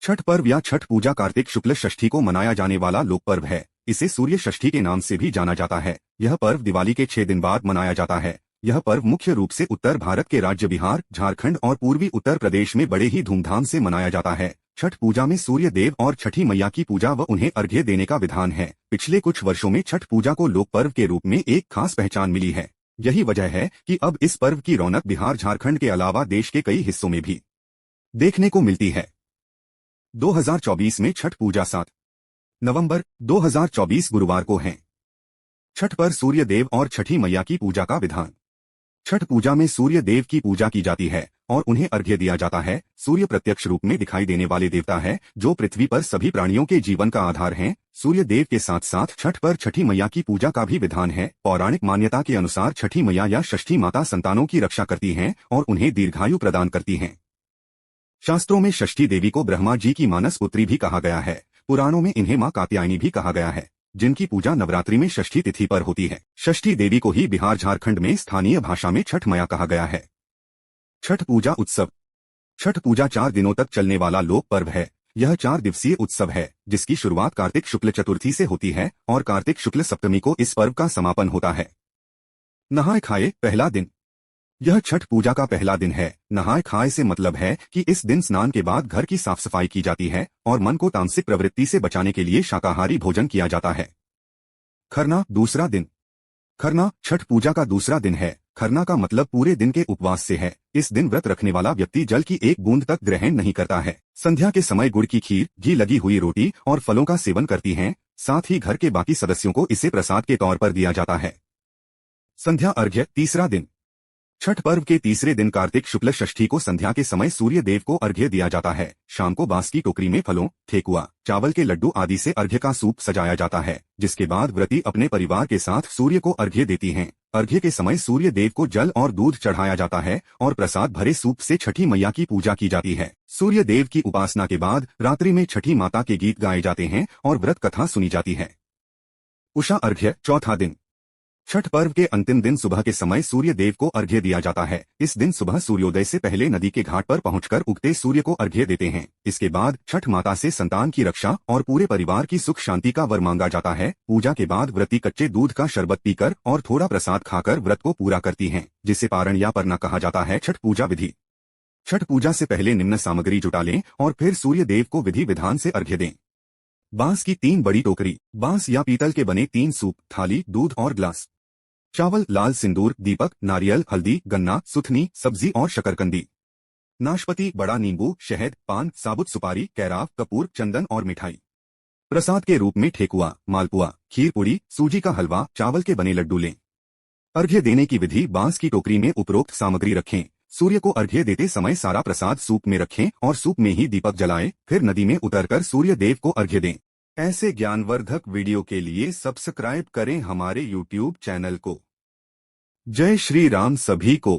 छठ पर्व या छठ पूजा कार्तिक शुक्ल षष्ठी को मनाया जाने वाला लोक पर्व है। इसे सूर्य षष्ठी के नाम से भी जाना जाता है। यह पर्व दिवाली के 6 दिन बाद मनाया जाता है। यह पर्व मुख्य रूप से उत्तर भारत के राज्य बिहार, झारखंड और पूर्वी उत्तर प्रदेश में बड़े ही धूमधाम से मनाया जाता है। छठ पूजा में सूर्य देव और छठी मैया की पूजा व उन्हें अर्घ्य देने का विधान है। पिछले कुछ वर्षों में छठ पूजा को लोक पर्व के रूप में एक खास पहचान मिली है। यही वजह है कि अब इस पर्व की रौनक बिहार, झारखंड के अलावा देश के कई हिस्सों में भी देखने को मिलती है। 2024 में छठ पूजा 7 नवंबर 2024 गुरुवार को है। छठ पर सूर्य देव और छठी मैया की पूजा का विधान। छठ पूजा में सूर्य देव की पूजा की जाती है और उन्हें अर्घ्य दिया जाता है। सूर्य प्रत्यक्ष रूप में दिखाई देने वाले देवता है जो पृथ्वी पर सभी प्राणियों के जीवन का आधार हैं। सूर्य देव के साथ साथ छठ पर छठी मैया की पूजा का भी विधान है। पौराणिक मान्यता के अनुसार छठी मैया या षष्ठी माता संतानों की रक्षा करती हैं और उन्हें दीर्घायु प्रदान करती हैं। शास्त्रों में षष्ठी देवी को ब्रह्मा जी की मानस पुत्री भी कहा गया है। पुराणों में इन्हें मां कात्यायनी भी कहा गया है, जिनकी पूजा नवरात्रि में षष्ठी तिथि पर होती है। षष्ठी देवी को ही बिहार, झारखंड में स्थानीय भाषा में छठ मैया कहा गया है। छठ पूजा उत्सव। छठ पूजा 4 दिनों तक चलने वाला लोक पर्व है। यह 4 दिवसीय उत्सव है जिसकी शुरुआत कार्तिक शुक्ल चतुर्थी से होती है और कार्तिक शुक्ल सप्तमी को इस पर्व का समापन होता है। नहाए खाए पहला दिन। यह छठ पूजा का पहला दिन है। नहाए खाए से मतलब है कि इस दिन स्नान के बाद घर की साफ सफाई की जाती है और मन को तामसिक प्रवृत्ति से बचाने के लिए शाकाहारी भोजन किया जाता है। खरना दूसरा दिन। खरना छठ पूजा का दूसरा दिन है। खरना का मतलब पूरे दिन के उपवास से है। इस दिन व्रत रखने वाला व्यक्ति जल की एक बूंद तक ग्रहण नहीं करता है। संध्या के समय गुड़ की खीर, घी लगी हुई रोटी और फलों का सेवन करती हैं। साथ ही घर के बाकी सदस्यों को इसे प्रसाद के तौर पर दिया जाता है। संध्या अर्घ्य तीसरा दिन। छठ पर्व के तीसरे दिन कार्तिक शुक्ल षष्ठी को संध्या के समय सूर्य देव को अर्घ्य दिया जाता है। शाम को बांस की टोकरी में फलों, ठेकुआ, चावल के लड्डू आदि से अर्घ्य का सूप सजाया जाता है, जिसके बाद व्रती अपने परिवार के साथ सूर्य को अर्घ्य देती हैं। अर्घ्य के समय सूर्य देव को जल और दूध चढ़ाया जाता है और प्रसाद भरे सूप से छठी मैया की पूजा की जाती है। सूर्य देव की उपासना के बाद रात्रि में छठी माता के गीत गाए जाते हैं और व्रत कथा सुनी जाती है। उषा अर्घ्य चौथा दिन। छठ पर्व के अंतिम दिन सुबह के समय सूर्य देव को अर्घ्य दिया जाता है। इस दिन सुबह सूर्योदय से पहले नदी के घाट पर पहुंचकर उगते सूर्य को अर्घ्य देते हैं। इसके बाद छठ माता से संतान की रक्षा और पूरे परिवार की सुख शांति का वर मांगा जाता है। पूजा के बाद व्रती कच्चे दूध का शरबत पीकर और थोड़ा प्रसाद खाकर व्रत को पूरा करती हैं, जिसे पारण या परना कहा जाता है। छठ पूजा विधि। छठ पूजा से पहले निम्न सामग्री जुटा लें और फिर सूर्य देव को विधि विधान से अर्घ्य दें। बांस की 3 बड़ी टोकरी, बांस या पीतल के बने 3 सूप, थाली, दूध और ग्लास, चावल, लाल सिंदूर, दीपक, नारियल, हल्दी, गन्ना, सुथनी, सब्जी और शकरकंदी, नाशपाती, बड़ा नींबू, शहद, पान, साबुत सुपारी, कैराव, कपूर, चंदन और मिठाई। प्रसाद के रूप में ठेकुआ, मालपुआ, खीर पूरी, सूजी का हलवा, चावल के बने लड्डू लें। अर्घ्य देने की विधि। बांस की टोकरी में उपरोक्त सामग्री रखें। सूर्य को अर्घ्य देते समय सारा प्रसाद सूप में रखें और सूप में ही दीपक जलाएं। फिर नदी में उतरकर सूर्य देव को अर्घ्य दें। ऐसे ज्ञानवर्धक वीडियो के लिए सब्सक्राइब करें हमारे YouTube चैनल को। जय श्री राम सभी को।